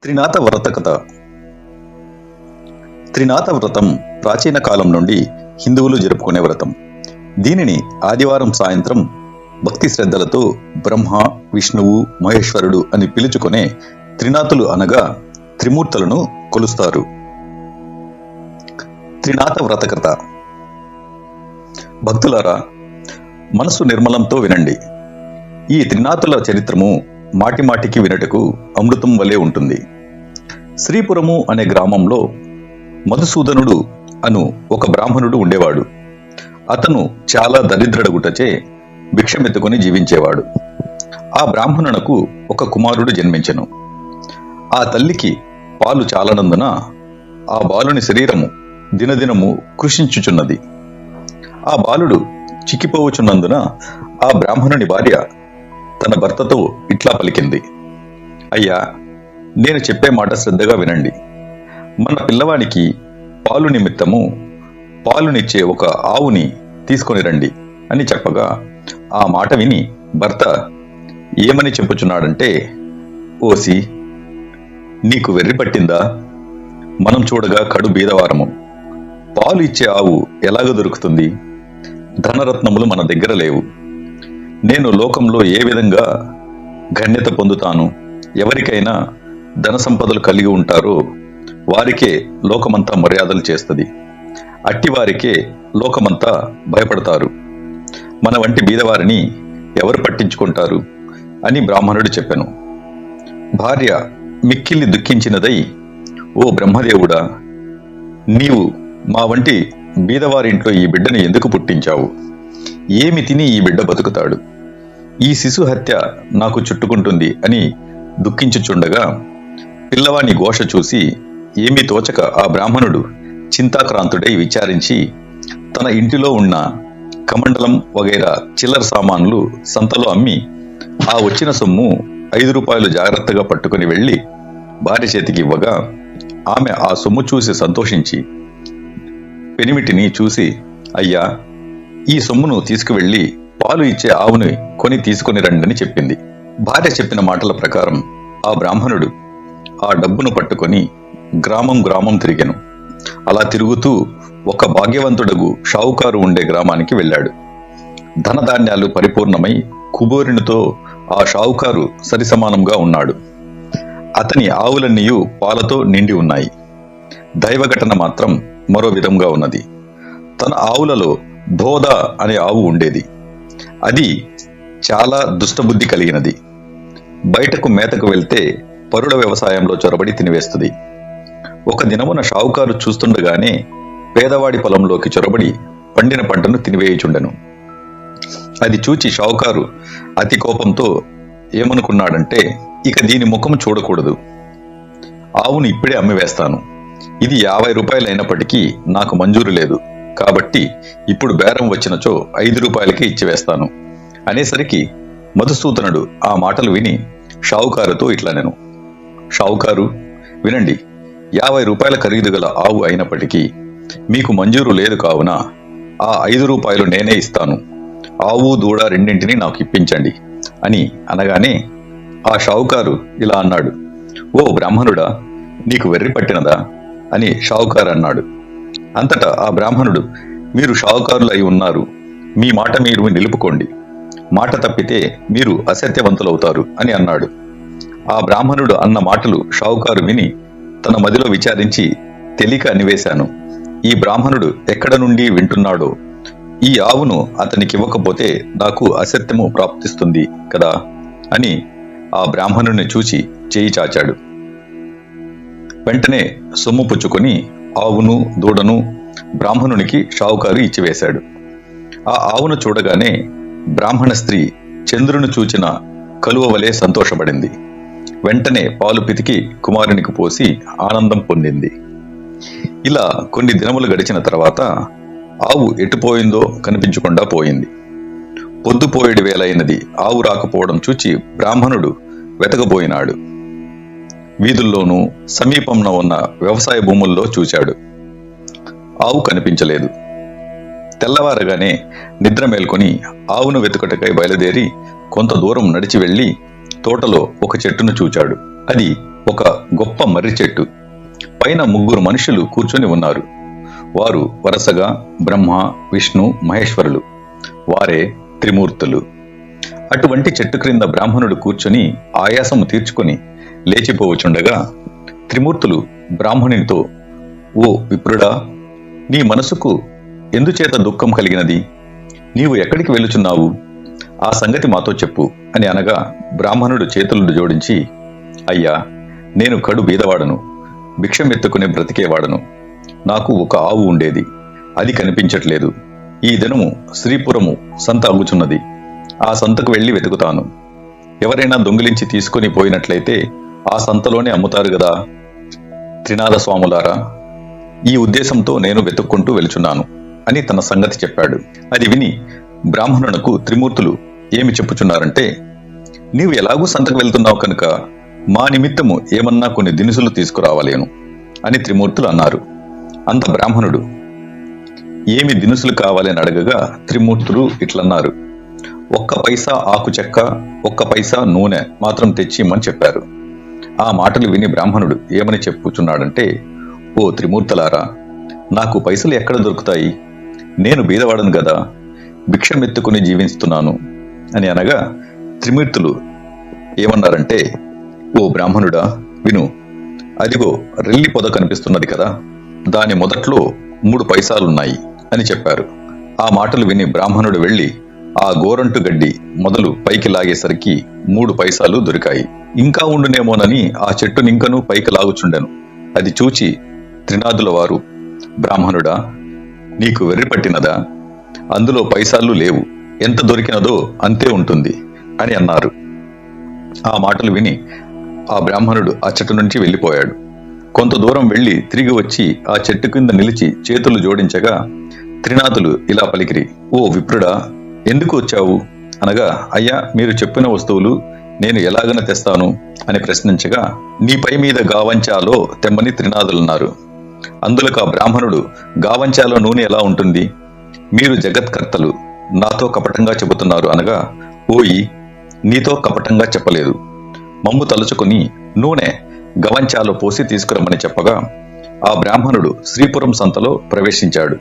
త్రినాథ వ్రత కథ. త్రినాథ వ్రతం ప్రాచీన కాలం నుండి హిందువులు జరుపుకునే వ్రతం. దీనిని ఆదివారం సాయంత్రం భక్తి శ్రద్ధలతో బ్రహ్మ, విష్ణువు, మహేశ్వరుడు అని పిలుచుకునే త్రినాథులు అనగా త్రిమూర్తులను కొలుస్తారు. త్రినాథ వ్రత కథ. భక్తులారా, మనసు నిర్మలంతో వినండి. ఈ త్రినాథుల చరిత్రము మాటిమాటికి వినటకు అమృతం వలె ఉంటుంది. శ్రీపురము అనే గ్రామంలో మధుసూదనుడు అను ఒక బ్రాహ్మణుడు ఉండేవాడు. అతను చాలా దరిద్రడగుటచే భిక్షమెత్తుకుని జీవించేవాడు. ఆ బ్రాహ్మణునకు ఒక కుమారుడు జన్మించెను. ఆ తల్లికి పాలు చాలనందున ఆ బాలుని శరీరము దినదినము కృషించుచున్నది. ఆ బాలుడు చిక్కిపోవచున్నందున ఆ బ్రాహ్మణుని భార్య తన భర్తతో ఇట్లా పలికింది: అయ్యా, నేను చెప్పే మాట శ్రద్ధగా వినండి. మన పిల్లవాడికి పాలు నిమిత్తము పాలునిచ్చే ఒక ఆవుని తీసుకొని రండి అని చెప్పగా, ఆ మాట విని భర్త ఏమని చెప్పుచున్నాడంటే, ఓసి, నీకు వెర్రి పట్టిందా? మనం చూడగా కడు బీదవారము. పాలు ఇచ్చే ఆవు ఎలాగ దొరుకుతుంది? ధనరత్నములు మన దగ్గర లేవు. నేను లోకంలో ఏ విధంగా ఘన్యత పొందుతాను? ఎవరికైనా ధన సంపదలు కలిగి ఉంటారో వారికే లోకమంతా మర్యాదలు చేస్తుంది. అట్టివారికే లోకమంతా భయపడతారు. మన వంటి బీదవారిని ఎవరు పట్టించుకుంటారు అని బ్రాహ్మణుడు చెప్పెను. భార్య మిక్కిలి దుఃఖించినదై, ఓ బ్రహ్మదేవుడా, నీవు మా వంటి బీదవారింట్లో ఈ బిడ్డను ఎందుకు పుట్టించావు? ఏమి తిని ఈ బిడ్డ బతుకుతాడు? ఈ శిశు హత్య నాకు చుట్టుకుంటుంది అని దుఃఖించుచుండగా, పిల్లవాని ఘోష చూసి ఏమీ తోచక ఆ బ్రాహ్మణుడు చింతాక్రాంతుడై విచారించి తన ఇంటిలో ఉన్న కమండలం వగైరా చిల్లర సామాన్లు సంతలో అమ్మి ఆ వచ్చిన సొమ్ము 5 రూపాయలు జాగ్రత్తగా పట్టుకుని వెళ్లి భార్య చేతికి ఇవ్వగా, ఆమె ఆ సొమ్ము చూసి సంతోషించి పెనిమిటిని చూసి, అయ్యా, ఈ సొమ్మును తీసుకువెళ్లి పాలు ఇచ్చే ఆవుని కొని తీసుకుని రండని చెప్పింది. భార్య చెప్పిన మాటల ప్రకారం ఆ బ్రాహ్మణుడు ఆ డబ్బును పట్టుకొని గ్రామం గ్రామం తిరిగెను. అలా తిరుగుతూ ఒక భాగ్యవంతుడగు షావుకారు ఉండే గ్రామానికి వెళ్ళాడు. ధనధాన్యాలు పరిపూర్ణమై కుబోరినితో ఆ షావుకారు సరిసమానంగా ఉన్నాడు. అతని ఆవులన్నీయు పాలతో నిండి ఉన్నాయి. దైవఘటన మాత్రం మరో విధంగా ఉన్నది. తన ఆవులలో బోధ అనే ఆవు ఉండేది. అది చాలా దుష్టబుద్ధి కలిగినది. బయటకు మేతకు వెళ్తే పరుల వ్యవసాయంలో చొరబడి తినివేస్తుంది. ఒక దినమున షావుకారు చూస్తుండగానే పేదవాడి పొలంలోకి చొరబడి పండిన పంటను తినివేయుచుండెను. అది చూచి షావుకారు అతి కోపంతో ఏమనుకున్నాడంటే, ఇక దీని ముఖం చూడకూడదు, ఆవును ఇప్పుడే అమ్మివేస్తాను. ఇది 50 రూపాయలు అయినప్పటికీ నాకు మంజూరు లేదు, కాబట్టి ఇప్పుడు బేరం వచ్చినచో 5 రూపాయలకే ఇచ్చివేస్తాను అనేసరికి మధుసూదనుడు ఆ మాటలు విని షావుకారుతో ఇట్లనెను: షావుకారు, వినండి. 50 రూపాయల ఖరీదు గల ఆవు అయినప్పటికీ మీకు మంజూరు లేదు కావున ఆ 5 రూపాయలు నేనే ఇస్తాను. ఆవు దూడ రెండింటినీ నాకు ఇప్పించండి అని అనగానే ఆ షావుకారు ఇలా అన్నాడు: ఓ బ్రాహ్మణుడా, నీకు వెర్రి పట్టినదా అని షావుకారు అన్నాడు. అంతటా ఆ బ్రాహ్మణుడు, మీరు షావుకారులు అయి ఉన్నారు, మీ మాట మీరు నిలుపుకోండి. మాట తప్పితే మీరు అసత్యవంతులవుతారు అని అన్నాడు. ఆ బ్రాహ్మణుడు అన్న మాటలు షావుకారు విని తన మదిలో విచారించి, తెలియక అనివేశాను, ఈ బ్రాహ్మణుడు ఎక్కడ నుండి వింటున్నాడో, ఈ ఆవును అతనికి ఇవ్వకపోతే నాకు అసత్యము ప్రాప్తిస్తుంది కదా అని ఆ బ్రాహ్మణుడిని చూచి చేయి చాచాడు. వెంటనే సొమ్ము పుచ్చుకొని ఆవును దూడను బ్రాహ్మణునికి షావుకారు ఇచ్చివేశాడు. ఆ ఆవును చూడగానే బ్రాహ్మణ స్త్రీ చంద్రుని చూచిన కలువ వలె సంతోషపడింది. వెంటనే పాలు పితికి కుమారునికి పోసి ఆనందం పొందింది. ఇలా కొన్ని దినములు గడిచిన తర్వాత ఆవు ఎటుపోయిందో కనిపించకుండా పోయింది. పొద్దుపోయేడు వేలైనది. ఆవు రాకపోవడం చూచి బ్రాహ్మణుడు వెతకబోయినాడు. వీధుల్లోనూ సమీపంలో ఉన్న వ్యవసాయ భూముల్లో చూశాడు. ఆవు కనిపించలేదు. తెల్లవారగానే నిద్ర మేల్కొని ఆవును వెతుకటకై బయలుదేరి కొంత దూరం నడిచి వెళ్లి తోటలో ఒక చెట్టును చూచాడు. అది ఒక గొప్ప మర్రి చెట్టు పైన 3 మనుషులు కూర్చొని ఉన్నారు. వారు వరుసగా బ్రహ్మ, విష్ణు, మహేశ్వరులు. వారే త్రిమూర్తులు. అటువంటి చెట్టు క్రింద బ్రాహ్మణుడు కూర్చొని ఆయాసము తీర్చుకొని లేచిపోవచుండగా త్రిమూర్తులు బ్రాహ్మణునితో, ఓ విప్రుడా, నీ మనసుకు ఎందుచేత దుఃఖం కలిగినది? నీవు ఎక్కడికి వెళ్ళుచున్నావు? ఆ సంగతి మాతో చెప్పు అని అనగా బ్రాహ్మణుడు చేతులను జోడించి, అయ్యా, నేను కడు బీదవాడను, భిక్షమెత్తుకుని బ్రతికేవాడను. నాకు ఒక ఆవు ఉండేది, అది కనిపించట్లేదు. ఈ దినము శ్రీపురము సంత అగుచున్నది. ఆ సంతకు వెళ్లి వెతుకుతాను. ఎవరైనా దొంగిలించి తీసుకుని పోయినట్లయితే ఆ సంతలోనే అమ్ముతారు గదా. త్రినాథ స్వాములారా, ఈ ఉద్దేశంతో నేను వెతుక్కుంటూ వెళుచున్నాను అని తన సంగతి చెప్పాడు. అది విని బ్రాహ్మణునకు త్రిమూర్తులు ఏమి చెప్పుచున్నారంటే, నీవు ఎలాగూ సంతకు వెళ్తున్నావు కనుక మా నిమిత్తము ఏమన్నా కొన్ని దినుసులు తీసుకురావాలేను అని త్రిమూర్తులు అన్నారు. అంత బ్రాహ్మణుడు ఏమి దినుసులు కావాలని అడగగా త్రిమూర్తులు ఇట్లన్నారు, 1 పైసా ఆకు చెక్క, 1 పైసా నూనె మాత్రం తెచ్చి ఇమ్మని చెప్పారు. ఆ మాటలు విని బ్రాహ్మణుడు ఏమని చెప్పుచున్నాడంటే, ఓ త్రిమూర్తులారా, నాకు పైసలు ఎక్కడ దొరుకుతాయి? నేను బీదవాడను గదా, భిక్షమెత్తుకుని జీవిస్తున్నాను అని అనగా త్రిమూర్తులు ఏమన్నారంటే, ఓ బ్రాహ్మణుడా, విను. అదిగో రెల్లి పొద కనిపిస్తున్నది కదా, దాని మొదట్లో 3 పైసాలున్నాయి అని చెప్పారు. ఆ మాటలు విని బ్రాహ్మణుడు వెళ్లి ఆ గోరంటు గడ్డి మొదలు పైకి లాగేసరికి 3 పైసాలు దొరికాయి. ఇంకా ఉండునేమోనని ఆ చెట్టునింకను పైకి లాగుచుండెను. అది చూచి త్రినాథుల వారు, బ్రాహ్మణుడా, నీకు వెర్రి పట్టినదా? అందులో పైసాలు లేవు, ఎంత దొరికినదో అంతే ఉంటుంది అని అన్నారు. ఆ మాటలు విని ఆ బ్రాహ్మణుడు ఆ చెట్టు నుంచి వెళ్ళిపోయాడు. కొంత దూరం వెళ్లి తిరిగి వచ్చి ఆ చెట్టు కింద నిలిచి చేతులు జోడించగా త్రినాథులు ఇలా పలికిరి, ఓ విప్రుడా, ఎందుకు వచ్చావు అనగా, అయ్యా, మీరు చెప్పిన వస్తువులు నేను ఎలాగన తెస్తాను అని ప్రశ్నించగా, నీ పై మీద గావంచాలో తెమ్మని త్రినాథులన్నారు. అందులకు ఆ బ్రాహ్మణుడు, గావంచాలో నూనె ఎలా ఉంటుంది? మీరు జగత్కర్తలు, నాతో కపటంగా చెబుతున్నారు అనగా, ఓయి, నీతో కపటంగా చెప్పలేదు. మమ్ము తలుచుకుని నూనె గవంచాలో పోసి తీసుకురమ్మని చెప్పగా ఆ బ్రాహ్మణుడు శ్రీపురం సంతలో ప్రవేశించాడు.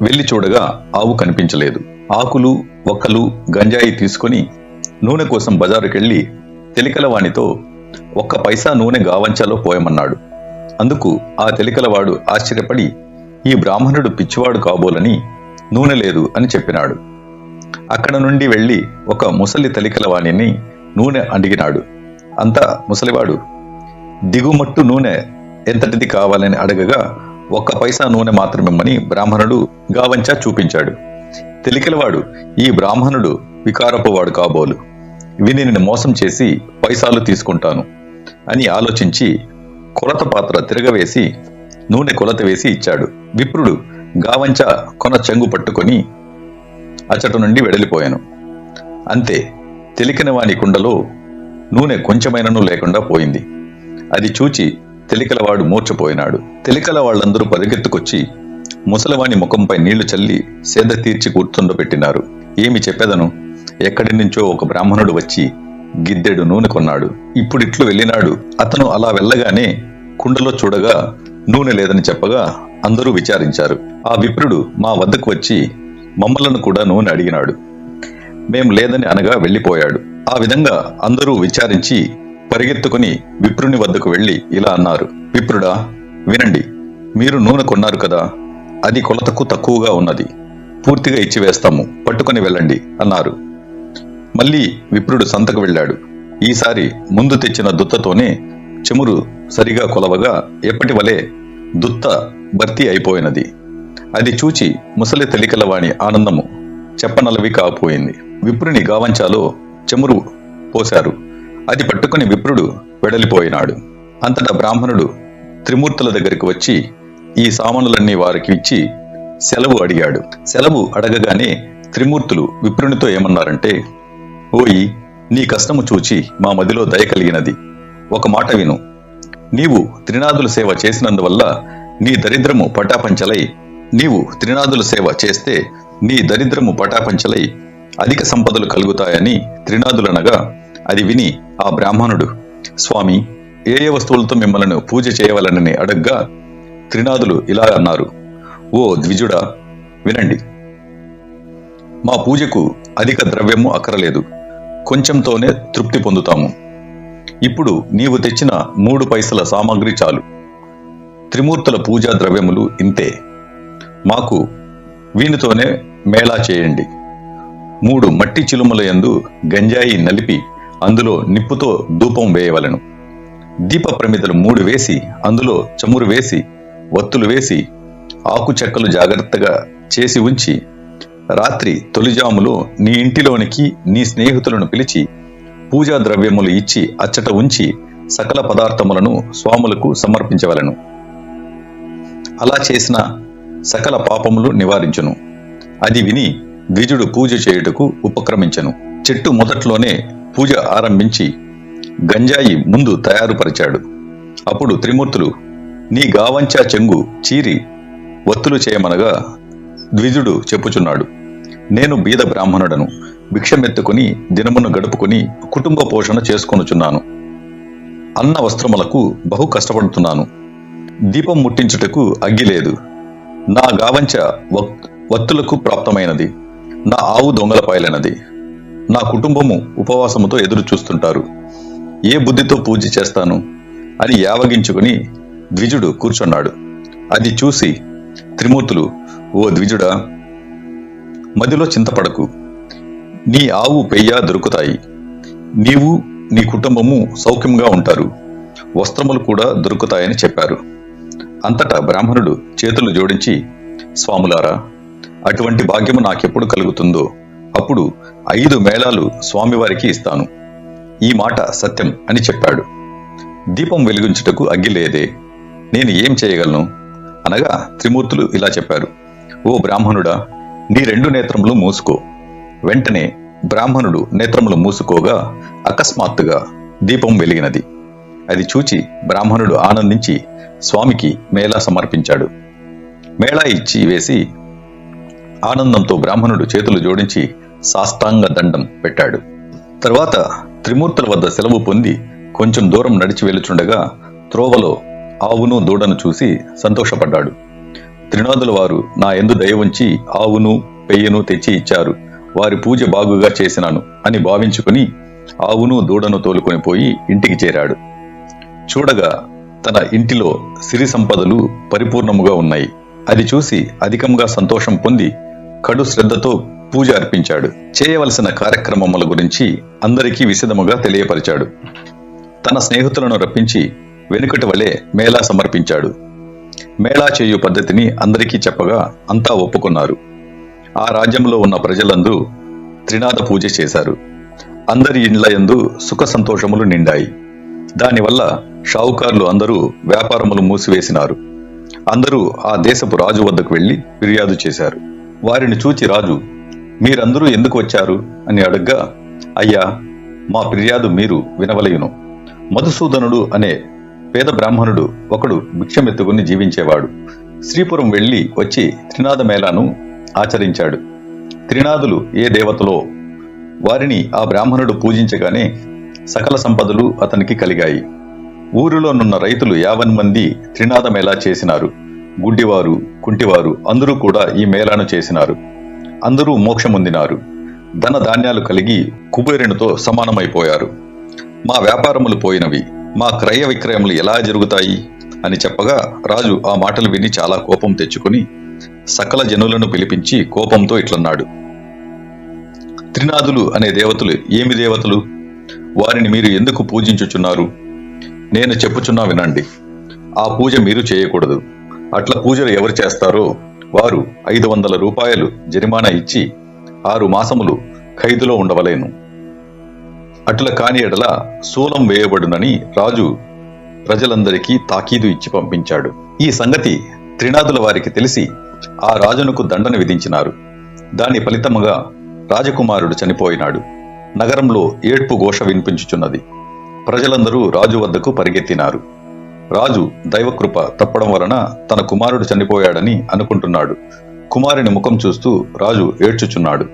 వెళ్లి చూడగా ఆవు కనిపించలేదు. ఆకులు, ఒక్కలు, గంజాయి తీసుకుని నూనె కోసం బజారుకెళ్లి తెలికలవానితో 1 పైసా నూనె గావంచాలో పోయమన్నాడు. అందుకు ఆ తెలికలవాడు ఆశ్చర్యపడి, ఈ బ్రాహ్మణుడు పిచ్చివాడు కాబోలని నూనె లేదు అని చెప్పినాడు. అక్కడ నుండి వెళ్లి ఒక ముసలి తెలికలవాణిని నూనె అడిగినాడు. అంతా ముసలివాడు దిగుమట్టు నూనె ఎంతటిది కావాలని అడగగా 1 పైసా నూనె మాత్రమేమని బ్రాహ్మణుడు గావంచా చూపించాడు. తెలికలవాడు, ఈ బ్రాహ్మణుడు వికారపువాడు కాబోలు, వినిని మోసం చేసి పైసాలు తీసుకుంటాను అని ఆలోచించి కొలత పాత్ర తిరగవేసి నూనె కొలత వేసి ఇచ్చాడు. విప్రుడు గావంచా కొన చెంగు పట్టుకొని అచట నుండి వెడలిపోయాను. అంతే, తెలికిన వాని కుండలో నూనె కొంచెమైనను లేకుండా పోయింది. అది చూచి తెలికలవాడు మూర్చపోయినాడు. తెలికల వాళ్ళందరూ పరిగెత్తుకొచ్చి ముసలివాని ముఖంపై నీళ్లు చల్లి సేద తీర్చి కూర్చుండబెట్టినారు. ఏమి చెప్పెదను? ఎక్కడి నుంచో ఒక బ్రాహ్మణుడు వచ్చి గిద్దెడు నూనె కొన్నాడు. ఇప్పుడిట్లు వెళ్ళినాడు. అతను అలా వెళ్ళగానే కుండలో చూడగా నూనె లేదని చెప్పగా అందరూ విచారించారు. ఆ విప్రుడు మా వద్దకు వచ్చి మమ్మలను కూడా నూనె అడిగినాడు. మేం లేదని అనగా వెళ్ళిపోయాడు. ఆ విధంగా అందరూ విచారించి పరిగెత్తుకుని విప్రుని వద్దకు వెళ్లి ఇలా అన్నారు, విప్రుడా, వినండి, మీరు నూనె కొన్నారు కదా, అది కొలతకు తక్కువగా ఉన్నది, పూర్తిగా ఇచ్చివేస్తాము, పట్టుకుని వెళ్ళండి అన్నారు. మళ్ళీ విప్రుడు సంతకు వెళ్ళాడు. ఈసారి ముందు తెచ్చిన దుత్తతోనే చెమురు సరిగా కొలవగా ఎప్పటి వలె దుత్త భర్తీ అయిపోయినది. అది చూచి ముసలి తెలికలవాణి ఆనందము చెప్పనలవి కాపోయింది. విప్రుని గావంచాలో చెమురు పోశారు. అది పట్టుకుని విప్రుడు వెడలిపోయినాడు. అంతటా బ్రాహ్మణుడు త్రిమూర్తుల దగ్గరికి వచ్చి ఈ సామానులన్నీ వారికి ఇచ్చి సెలవు అడిగాడు. సెలవు అడగగానే త్రిమూర్తులు విప్రునితో ఏమన్నారంటే, ఓయి, నీ కష్టము చూచి మా మదిలో దయ కలిగినది. ఒక మాట విను. నీవు త్రినాథుల సేవ చేసినందువల్ల నీ దరిద్రము పటాపంచలై, నీవు త్రినాథుల సేవ చేస్తే నీ దరిద్రము పటాపంచలై అధిక సంపదలు కలుగుతాయని త్రినాథులనగా, అది విని ఆ బ్రాహ్మణుడు, స్వామి, ఏ ఏ వస్తువులతో మిమ్మల్ని పూజ చేయవలనని అడగ్గా త్రినాథులు ఇలా అన్నారు: ఓ ద్విజుడా, వినండి. మా పూజకు అధిక ద్రవ్యము అక్కరలేదు, కొంచెంతోనే తృప్తి పొందుతాము. ఇప్పుడు నీవు తెచ్చిన 3 పైసల సామాగ్రి చాలు. త్రిమూర్తుల పూజా ద్రవ్యములు ఇంతే. మాకు వీనితోనే మేళా చేయండి. 3 మట్టి చిలుముల యందు గంజాయి నలిపి అందులో నిప్పుతో ధూపం వేయవలెను. దీప ప్రమిదలు 3 వేసి అందులో చమురు వేసి వత్తులు వేసి ఆకు చెక్కలు జాగ్రత్తగా చేసి ఉంచి రాత్రి తొలిజాములో నీ ఇంటిలోనికి నీ స్నేహితులను పిలిచి పూజా ద్రవ్యములు ఇచ్చి అచ్చట ఉంచి సకల పదార్థములను స్వాములకు సమర్పించవలెను. అలా చేసిన సకల పాపములు నివారించును. అది విని ద్విజుడు పూజ చేయుటకు ఉపక్రమించెను. చెట్టు మొదట్లోనే పూజ ఆరంభించి గంజాయి ముందు తయారుపరిచాడు. అప్పుడు త్రిమూర్తులు నీ గావంచా చెంగు చీరి వత్తులు చేయమనగా ద్విజుడు చెప్పుచున్నాడు: నేను బీద బ్రాహ్మణుడను, భిక్షమెత్తుకుని దినమును గడుపుకుని కుటుంబ పోషణ చేసుకొనుచున్నాను. అన్న వస్త్రములకు బహు కష్టపడుతున్నాను. దీపం ముట్టించుటకు అగ్గి లేదు. నా గావంచ వత్తులకు ప్రాప్తమైనది. నా ఆవు దొంగల పాయలైనది. నా కుటుంబము ఉపవాసముతో ఎదురు చూస్తుంటారు. ఏ బుద్ధితో పూజ చేస్తాను అని యావగించుకుని ద్విజుడు కూర్చున్నాడు. అది చూసి త్రిమూర్తులు: ఓ ద్విజుడా, మదిలో చింతపడకు. నీ ఆవు పెయ్య దొరుకుతాయి. నీవు నీ కుటుంబము సౌఖ్యంగా ఉంటారు. వస్త్రములు కూడా దొరుకుతాయని చెప్పారు. అంతటా బ్రాహ్మణుడు చేతులు జోడించి, స్వాములారా, అటువంటి భాగ్యము నాకెప్పుడు కలుగుతుందో అప్పుడు 5 మేళాలు స్వామివారికి ఇస్తాను. ఈ మాట సత్యం అని చెప్పాడు. దీపం వెలిగించుటకు అగ్గి లేదే, నేను ఏం చేయగలను అనగా త్రిమూర్తులు ఇలా చెప్పారు: ఓ బ్రాహ్మణుడా, నీ 2 నేత్రములు మూసుకో. వెంటనే బ్రాహ్మణుడు నేత్రములు మూసుకోగా అకస్మాత్తుగా దీపం వెలిగినది. అది చూచి బ్రాహ్మణుడు ఆనందించి స్వామికి మేళా సమర్పించాడు. మేళా ఇచ్చి వేసి ఆనందంతో బ్రాహ్మణుడు చేతులు జోడించి సాష్టాంగ దండం పెట్టాడు. తరువాత త్రిమూర్తుల వద్ద సెలవు పొంది కొంచెం దూరం నడిచి వెళుచుండగా త్రోవలో ఆవును దూడను చూసి సంతోషపడ్డాడు. త్రినాథుల వారు నా యందు దయ ఉంచి ఆవును పెయ్యను తెచ్చి ఇచ్చారు. వారి పూజ బాగుగా చేసినాను అని భావించుకుని ఆవును దూడను తోలుకొని పోయి ఇంటికి చేరాడు. చూడగా తన ఇంటిలో సిరి సంపదలు పరిపూర్ణముగా ఉన్నాయి. అది చూసి అధికంగా సంతోషం పొంది కడు శ్రద్ధతో పూజ అర్పించాడు. చేయవలసిన కార్యక్రమముల గురించి అందరికీ విశదముగా తెలియపరిచాడు. తన స్నేహితులను రప్పించి వెనుకటి వలె మేళా సమర్పించాడు. మేళా చేయు పద్ధతిని అందరికీ చెప్పగా అంతా ఒప్పుకున్నారు. ఆ రాజ్యంలో ఉన్న ప్రజలందరూ త్రినాథ పూజ చేశారు. అందరి ఇండ్ల యందు సుఖ సంతోషములు నిండాయి. దానివల్ల షావుకారులు అందరూ వ్యాపారములు మూసివేసినారు. అందరూ ఆ దేశపు రాజు వద్దకు వెళ్లి ఫిర్యాదు చేశారు. వారిని చూచి రాజు, మీరందరూ ఎందుకు వచ్చారు అని అడగ్గా, అయ్యా, మా ఫిర్యాదు మీరు వినవలయును. మధుసూదనుడు అనే పేద బ్రాహ్మణుడు ఒకడు భిక్షమెత్తుకుని జీవించేవాడు. శ్రీపురం వెళ్లి వచ్చి త్రినాథ మేళాను ఆచరించాడు. త్రినాథులు ఏ దేవతలో వారిని ఆ బ్రాహ్మణుడు పూజించగానే సకల సంపదలు అతనికి కలిగాయి. ఊరిలోనున్న రైతులు 50 మంది త్రినాథ మేళా చేసినారు. గుడ్డివారు, కుంటివారు అందరూ కూడా ఈ మేళాను చేసినారు. అందరూ మోక్షముందినారు. ధన ధాన్యాలు కలిగి కుబేరునితో సమానమైపోయారు. మా వ్యాపారములు పోయినవి, మా క్రయ విక్రయములు ఎలా జరుగుతాయి అని చెప్పగా రాజు ఆ మాటలు విని చాలా కోపం తెచ్చుకుని సకల జనులను పిలిపించి కోపంతో ఇట్లన్నాడు: త్రినాథులు అనే దేవతలు ఏమి దేవతలు? వారిని మీరు ఎందుకు పూజించుచున్నారు? నేను చెప్పుచున్నా వినండి. ఆ పూజ మీరు చేయకూడదు. అట్లా పూజలు ఎవరు చేస్తారో వారు 500 రూపాయలు జరిమానా ఇచ్చి 6 మాసములు ఖైదులో ఉండవలేను. అట్లా కాని ఎడల శూలం వేయబడునని రాజు ప్రజలందరికీ తాకీదు ఇచ్చి పంపించాడు. ఈ సంగతి త్రినాథుల వారికి తెలిసి ఆ రాజునకు దండన విధించినారు. దాని ఫలితముగా రాజకుమారుడు చనిపోయినాడు. నగరంలో ఏడ్పు ఘోష వినిపించుచున్నది. ప్రజలందరూ రాజు వద్దకు పరిగెత్తినారు. రాజు దైవకృప తప్పడం వలన తన కుమారుడు చనిపోయాడని అనుకుంటున్నాడు. కుమారుని ముఖం చూస్తూ రాజు ఏడ్చుచున్నాడు.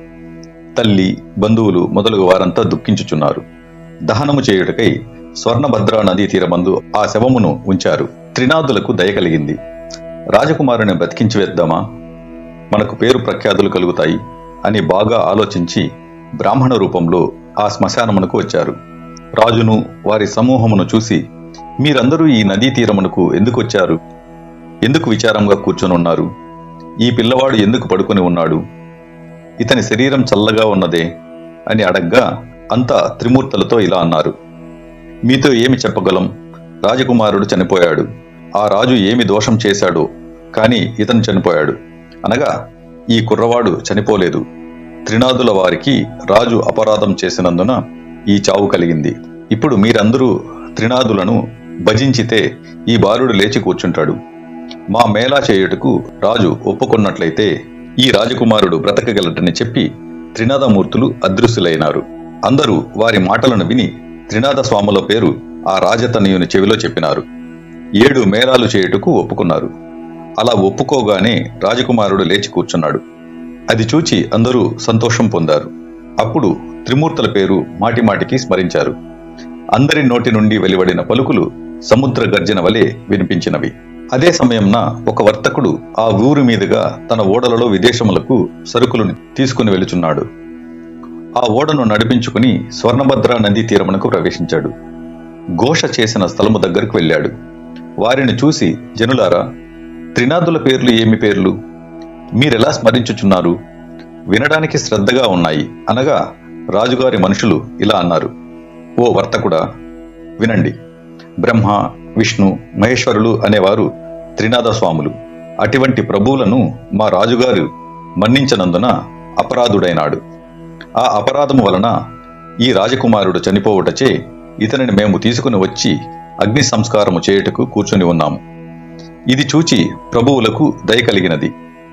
తల్లి, బంధువులు మొదలగు వారంతా దుఃఖించుచున్నారు. దహనము చేయుటకై స్వర్ణభద్ర నదీ తీరమందు ఆ శవమును ఉంచారు. త్రినాదులకు దయ కలిగింది. రాజకుమారుని బ్రతికించి వేద్దామా, మనకు పేరు ప్రఖ్యాతులు కలుగుతాయి అని బాగా ఆలోచించి బ్రాహ్మణ రూపంలో ఆ శ్మశానమునకు వచ్చారు. రాజును వారి సమూహమును చూసి, మీరందరూ ఈ నదీ తీరమునకు ఎందుకు వచ్చారు? ఎందుకు విచారంగా కూర్చొని ఉన్నారు? ఈ పిల్లవాడు ఎందుకు పడుకొని ఉన్నాడు? ఇతని శరీరం చల్లగా ఉన్నదే అని అడగ్గా అంతా త్రిమూర్తులతో ఇలా అన్నారు. మీతో ఏమి చెప్పగలం? రాజకుమారుడు చనిపోయాడు. ఆ రాజు ఏమి దోషం చేశాడో కాని ఇతను చనిపోయాడు. అనగా ఈ కుర్రవాడు చనిపోలేదు. త్రినాదుల వారికి రాజు అపరాధం చేసినందున ఈ చావు కలిగింది. ఇప్పుడు మీరందరూ త్రినాదులను భజించితే ఈ బాలుడు లేచి కూర్చుంటాడు. మా మేళా చేయుటకు రాజు ఒప్పుకున్నట్లయితే ఈ రాజకుమారుడు బ్రతకగలడని చెప్పి త్రినాదమూర్తులు అదృశ్యులైనారు. అందరూ వారి మాటలను విని త్రినాద స్వాముల పేరు ఆ రాజతనయుని చెవిలో చెప్పినారు. 7 మేళాలు చేయుటకు ఒప్పుకున్నారు. అలా ఒప్పుకోగానే రాజకుమారుడు లేచి కూర్చున్నాడు. అది చూచి అందరూ సంతోషం పొందారు. అప్పుడు త్రిమూర్తుల పేరు మాటిమాటికి స్మరించారు. అందరి నోటి నుండి వెలువడిన పలుకులు సముద్ర గర్జన వలె వినిపించినవి. అదే సమయంన ఒక వర్తకుడు ఆ ఊరి మీదుగా తన ఓడలలో విదేశములకు సరుకులను తీసుకుని వెళుచున్నాడు. ఆ ఓడను నడిపించుకుని స్వర్ణభద్ర నదీ తీరమునకు ప్రవేశించాడు. ఘోష చేసిన స్థలము దగ్గరకు వెళ్ళాడు. వారిని చూసి, జనులారా, త్రినాదుల పేర్లు ఏమి పేర్లు? మీరెలా స్మరించుచున్నారు? వినడానికి శ్రద్ధగా ఉన్నాయి అనగా రాజుగారి మనుషులు ఇలా అన్నారు. ఓ వర్తకుడా, వినండి. బ్రహ్మ, విష్ణు, మహేశ్వరులు అనేవారు త్రినాద స్వాములు. అటువంటి ప్రభువులను మా రాజుగారు మన్నించనందున అపరాధుడైనాడు. ఆ అపరాధము వలన ఈ రాజకుమారుడు చనిపోవుటచే ఇతనిని మేము తీసుకుని వచ్చి అగ్ని సంస్కారము చేయుటకు కూర్చుని ఉన్నాము. ఇది చూచి ప్రభువులకు దయ కలిగినది.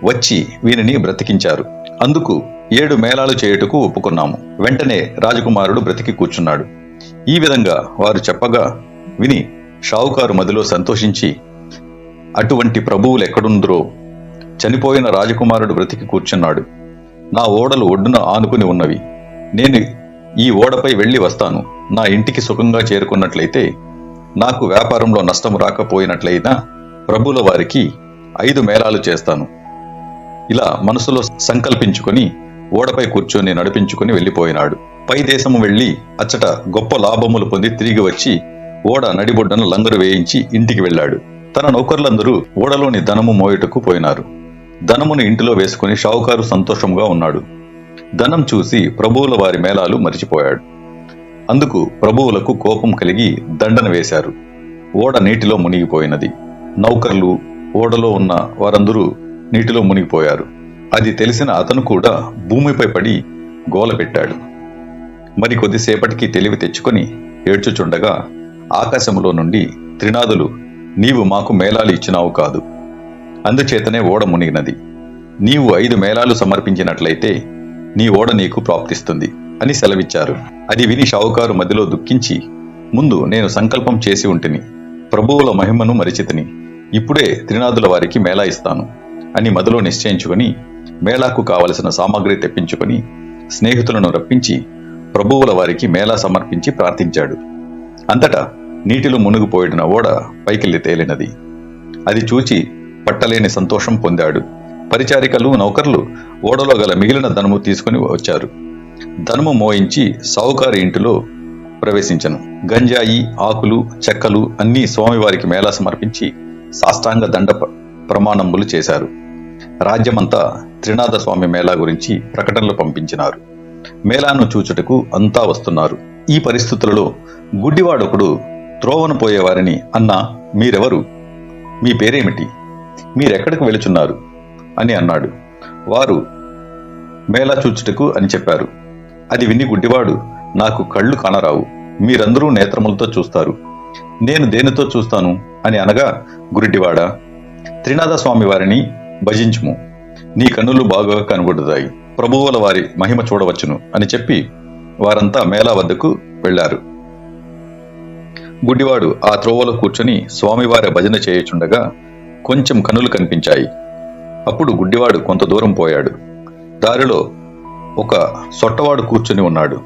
వచ్చి వీనిని బ్రతికించారు. అందుకు 7 మేళాలు చేయుటకు ఒప్పుకున్నాము. వెంటనే రాజకుమారుడు బ్రతికి కూర్చున్నాడు. ఈ విధంగా వారు చెప్పగా విని షావుకారు మదిలో సంతోషించి, అటువంటి ప్రభువులు ఎక్కడుందరో, చనిపోయిన రాజకుమారుడు బ్రతికి కూర్చున్నాడు. నా ఓడలు ఒడ్డున ఆనుకుని ఉన్నవి. నేను ఈ ఓడపై వెళ్లి వస్తాను. నా ఇంటికి సుఖంగా చేరుకున్నట్లయితే, నాకు వ్యాపారంలో నష్టం రాకపోయినట్లయినా ప్రభువుల వారికి 5 మేళాలు చేస్తాను. ఇలా మనసులో సంకల్పించుకుని ఓడపై కూర్చొని నడిపించుకుని వెళ్లిపోయినాడు. పై దేశము వెళ్లి అచ్చట గొప్ప లాభములు పొంది తిరిగి వచ్చి ఓడ నడిబొడ్డను లంగరు వేయించి ఇంటికి వెళ్ళాడు. తన నౌకర్లందరూ ఓడలోని ధనము మోయుటకు పోయినారు. ధనమును ఇంటిలో వేసుకుని షావుకారు సంతోషంగా ఉన్నాడు. ధనం చూసి ప్రభువుల వారి మేళాలు మరిచిపోయాడు. అందుకు ప్రభువులకు కోపం కలిగి దండన వేశారు. ఓడ నీటిలో మునిగిపోయినది. నౌకర్లు, ఓడలో ఉన్న వారందరూ నీటిలో మునిగిపోయారు. అది తెలిసిన అతను కూడా భూమిపై పడి గోల పెట్టాడు. మరి కొద్దిసేపటికి తెలివి తెచ్చుకొని ఏడ్చుచుండగా ఆకాశములో నుండి త్రినాదులు, నీవు మాకు మేళాలు ఇచ్చినావు కాదు, అందుచేతనే ఓడ మునిగినది. నీవు 5 మేళాలు సమర్పించినట్లయితే నీ ఓడ నీకు ప్రాప్తిస్తుంది అని సెలవిచ్చారు. అది విని షావుకారు మధ్యలో దుఃఖించి, ముందు నేను సంకల్పం చేసి ఉంటిని, ప్రభువుల మహిమను మరిచితిని, ఇప్పుడే త్రినాదుల వారికి మేళా ఇస్తాను అని మదిలో నిశ్చయించుకొని మేళాకు కావలసిన సామాగ్రి తెప్పించుకొని స్నేహితులను రప్పించి ప్రభువుల వారికి మేళా సమర్పించి ప్రార్థించాడు. అంతటా నీటిలో మునిగిపోయిన ఓడ పైకెళ్లి తేలినది. అది చూచి పట్టలేని సంతోషం పొందాడు. పరిచారికలు, నౌకర్లు ఓడలో గల మిగిలిన ధనము తీసుకుని వచ్చారు. ధనము మోయించి సావుకారి ఇంటిలో ప్రవేశించను. గంజాయి, ఆకులు, చెక్కలు అన్నీ స్వామివారికి మేళా సమర్పించి సాష్టాంగ దండ ప్రమాణములు చేశారు. రాజ్యమంతా త్రినాద స్వామి మేళా గురించి ప్రకటనలు పంపించినారు. మేళాను చూచుటకు అంతా వస్తున్నారు. ఈ పరిస్థితులలో గుడ్డివాడొకడు త్రోవను పోయేవారిని, అన్నా, మీరెవరు? మీ పేరేమిటి? మీరెక్కడికి వెళుచున్నారు అని అన్నాడు. వారు మేళా చూచుటకు అని చెప్పారు. అది విని గుడ్డివాడు, నాకు కళ్ళు కానరావు, మీరందరూ నేత్రములతో చూస్తారు, నేను దేనితో చూస్తాను అని అనగా, గుడ్డివాడా, త్రినాద స్వామి వారిని భజించుము, నీ కన్నులు బాగా కనబడుతాయి, ప్రభువుల వారి మహిమ చూడవచ్చును అని చెప్పి వారంతా మేళా వద్దకు వెళ్లారు. గుడ్డివాడు ఆ త్రోవలో కూర్చొని స్వామివారి భజన చేయుచుండగా కొంచెం కన్నులు కనిపించాయి. అప్పుడు గుడ్డివాడు కొంత దూరం పోయాడు. దారిలో ఒక సొట్టవాడు కూర్చుని ఉన్నాడు.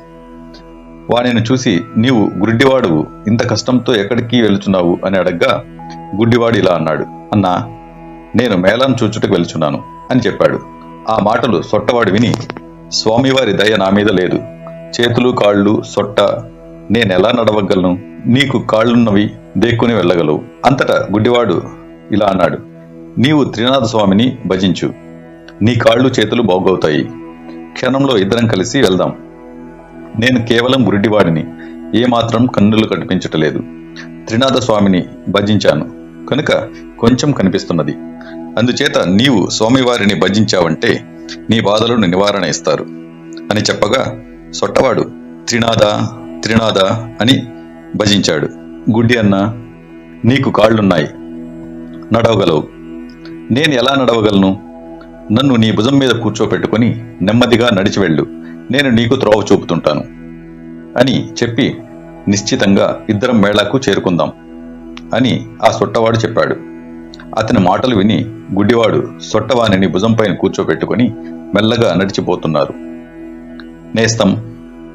వానిని చూసి, నీవు గుడ్డివాడువు, ఇంత కష్టంతో ఎక్కడికి వెళుచున్నావు అని అడగ్గా గుడ్డివాడు ఇలా అన్నాడు, అన్నా, నేను మేళాను చూచుటకు వెళ్చున్నాను అని చెప్పాడు. ఆ మాటలు సొట్టవాడు విని, స్వామివారి దయ నా మీద లేదు, చేతులు కాళ్ళు సొట్ట, నేనెలా నడవగలను? నీకు కాళ్ళున్నవి, దేక్కుని వెళ్ళగలవు. అంతటా గుడ్డివాడు ఇలా అన్నాడు, నీవు త్రినాథ స్వామిని భజించు, నీ కాళ్ళు చేతులు బాగవుతాయి. క్షణంలో ఇద్దరం కలిసి వెళ్దాం. నేను కేవలం గుడ్డివాడిని, ఏమాత్రం కన్నులు కనిపించటలేదు. త్రినాథ స్వామిని భజించాను కనుక కొంచెం కనిపిస్తున్నది. అందుచేత నీవు స్వామివారిని భజించావంటే నీ బాధలను నివారణ ఇస్తారు అని చెప్పగా సొట్టవాడు త్రినాథ త్రినాథ అని భజించాడు. గుడ్డి అన్న, నీకు కాళ్ళున్నాయి, నడవగలవు. నేను ఎలా నడవగలను? నన్ను నీ భుజం మీద కూర్చోపెట్టుకుని నెమ్మదిగా నడిచి వెళ్ళు, నేను నీకు త్రోవ చూపుతుంటాను అని చెప్పి నిశ్చితంగా ఇద్దరం మేళాకు చేరుకుందాం అని ఆ సొట్టవాడు చెప్పాడు. అతని మాటలు విని గుడ్డివాడు సొట్టవానిని భుజంపైన కూర్చోపెట్టుకుని మెల్లగా నడిచిపోతున్నారు. నేస్తం,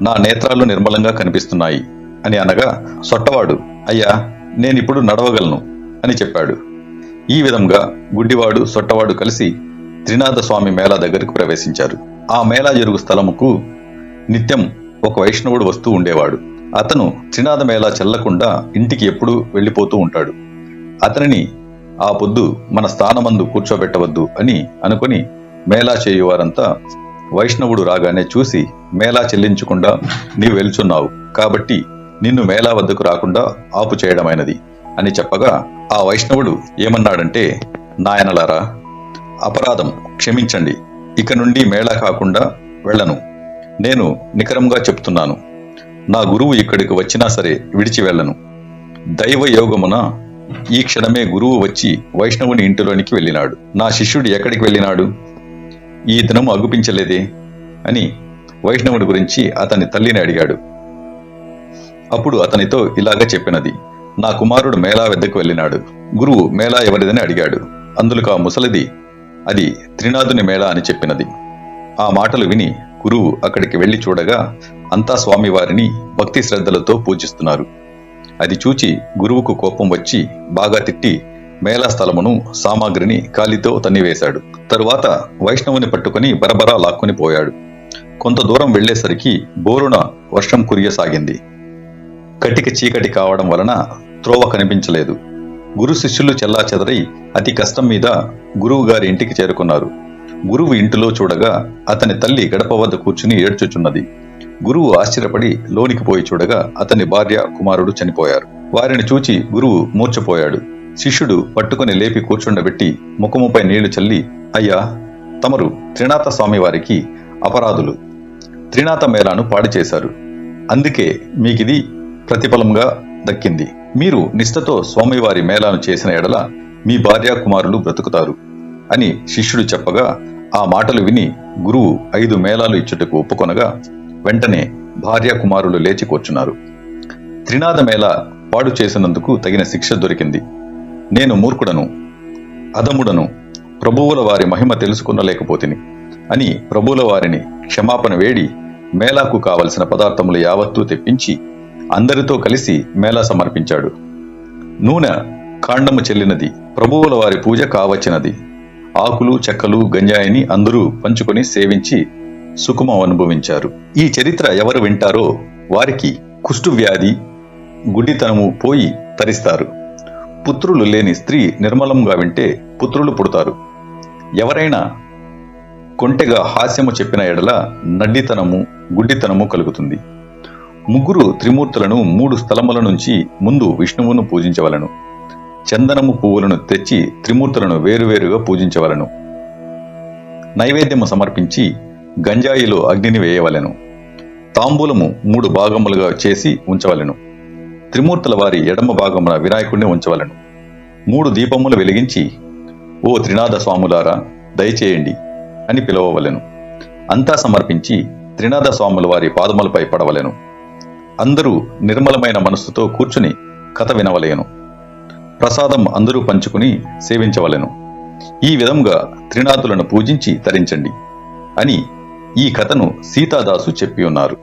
నా నేత్రాలు నిర్మలంగా కనిపిస్తున్నాయి అని అనగా సొట్టవాడు, అయ్యా, నేనిప్పుడు నడవగలను అని చెప్పాడు. ఈ విధంగా గుడ్డివాడు సొట్టవాడు కలిసి త్రినాథ స్వామి మేళా దగ్గరకు ప్రవేశించారు. ఆ మేళా జరుగు స్థలముకు నిత్యం ఒక వైష్ణవుడు వస్తూ ఉండేవాడు. అతను త్రినాథ మేళా చెల్లకుండా ఇంటికి ఎప్పుడూ వెళ్ళిపోతూ ఉంటాడు. అతనిని ఆ పొద్దు మన స్థానమందు కూర్చోబెట్టవద్దు అని అనుకుని మేళా చేయువారంతా వైష్ణవుడు రాగానే చూసి, మేళా చెల్లించకుండా నీవు వెళ్చున్నావు కాబట్టి నిన్ను మేళా వద్దకు రాకుండా ఆపు చేయడమైనది అని చెప్పగా ఆ వైష్ణవుడు ఏమన్నాడంటే, నాయనలారా, అపరాధం క్షమించండి, ఇక నుండి మేళా కాకుండా వెళ్ళను. నేను నికరంగా చెప్తున్నాను, నా గురువు ఇక్కడికి వచ్చినా సరే విడిచి వెళ్ళను. దైవ యోగమున ఈ క్షణమే గురువు వచ్చి వైష్ణవుని ఇంటిలోనికి వెళ్ళినాడు. నా శిష్యుడు ఎక్కడికి వెళ్ళినాడు? ఈ దినము అగుపించలేదే అని వైష్ణవుడి గురించి అతని తల్లిని అడిగాడు. అప్పుడు అతనితో ఇలాగ చెప్పినది, నా కుమారుడు మేళా వద్దకు వెళ్ళినాడు. గురువు మేళా ఎవరిదని అడిగాడు. అందులకు ఆ ముసలిది అది త్రినాథుని మేళా అని చెప్పినది. ఆ మాటలు విని గురువు అక్కడికి వెళ్లి చూడగా అంతా స్వామివారిని భక్తి శ్రద్ధలతో పూజిస్తున్నారు. అది చూచి గురువుకు కోపం వచ్చి బాగా తిట్టి మేళా స్థలమును సామాగ్రిని కాలితో తన్నివేశాడు. తరువాత వైష్ణవుని పట్టుకుని బరబరా లాక్కుని పోయాడు. కొంత దూరం వెళ్లేసరికి బోరున వర్షం కురియసాగింది. కటిక చీకటి కావడం వలన త్రోవ కనిపించలేదు. గురు శిష్యులు చెల్లా చెదరై అతి కష్టం మీద గురువు గారి ఇంటికి చేరుకున్నారు. గురువు ఇంటిలో చూడగా అతని తల్లి గడప వద్ద కూర్చుని ఏడ్చుచున్నది. గురువు ఆశ్చర్యపడి లోనికి పోయి చూడగా అతని భార్య కుమారుడు చనిపోయారు. వారిని చూచి గురువు మూర్ఛపోయాడు. శిష్యుడు పట్టుకుని లేపి కూర్చుండబెట్టి ముఖముపై నీళ్లు చల్లి, అయ్యా, తమరు త్రినాథ స్వామి వారికి అపరాధులు, త్రినాథ మేళాను పాడు చేశారు. అందుకే మీకిది ప్రతిఫలంగా దక్కింది. మీరు నిష్ఠతో స్వామివారి మేళాను చేసిన ఎడల మీ భార్య కుమారులు బ్రతుకుతారు అని శిష్యుడు చెప్పగా ఆ మాటలు విని గురువు 5 మేళాలు ఇచ్చుటకు ఒప్పుకొనగా వెంటనే భార్య కుమారులు లేచి కూర్చున్నారు. త్రినాథ మేళా పాడు చేసినందుకు తగిన శిక్ష దొరికింది. నేను మూర్ఖుడను, అధముడను, ప్రభువుల వారి మహిమ తెలుసుకునలేకపోతిని అని ప్రభువుల వారిని క్షమాపణ వేడి మేళాకు కావలసిన పదార్థములు యావత్తూ తెప్పించి అందరితో కలిసి మేళా సమర్పించాడు. నూనె కాండము చెల్లినది, ప్రభువుల వారి పూజ కావచ్చినది. ఆకులు చెక్కలు గంజాయిని అందరూ పంచుకొని సేవించి సుఖమం అనుభవించారు. ఈ చరిత్ర ఎవరు వింటారో వారికి కుష్టు వ్యాధి, గుడ్డితనము పోయి తరిస్తారు. పుత్రులు లేని స్త్రీ నిర్మలంగా వింటే పుత్రులు పుడతారు. ఎవరైనా కొంటెగా హాస్యము చెప్పిన ఎడల నడ్డితనము, గుడ్డితనము కలుగుతుంది. 3 త్రిమూర్తులను 3 స్థలముల నుంచి ముందు విష్ణువును పూజించవలను. చందనము పువ్వులను తెచ్చి త్రిమూర్తులను వేరువేరుగా పూజించవలను. నైవేద్యము సమర్పించి గంజాయిలో అగ్నిని వేయవలెను. తాంబూలము 3 భాగములుగా చేసి ఉంచవలెను. త్రిమూర్తుల వారి ఎడమ భాగమున వినాయకుడిని ఉంచవలెను. 3 దీపములు వెలిగించి, ఓ త్రినాథ స్వాములారా దయచేయండి అని పిలవవలెను. అంతా సమర్పించి త్రినాథ స్వాముల వారి పాదములపై పడవలెను. అందరూ నిర్మలమైన మనస్సుతో కూర్చుని కథ వినవలెను. ప్రసాదం అందరూ పంచుకుని సేవించవలెను. ఈ విధంగా త్రినాథులను పూజించి తరించండి అని ఈ కథను సీతాదాసు చెప్పి ఉన్నారు.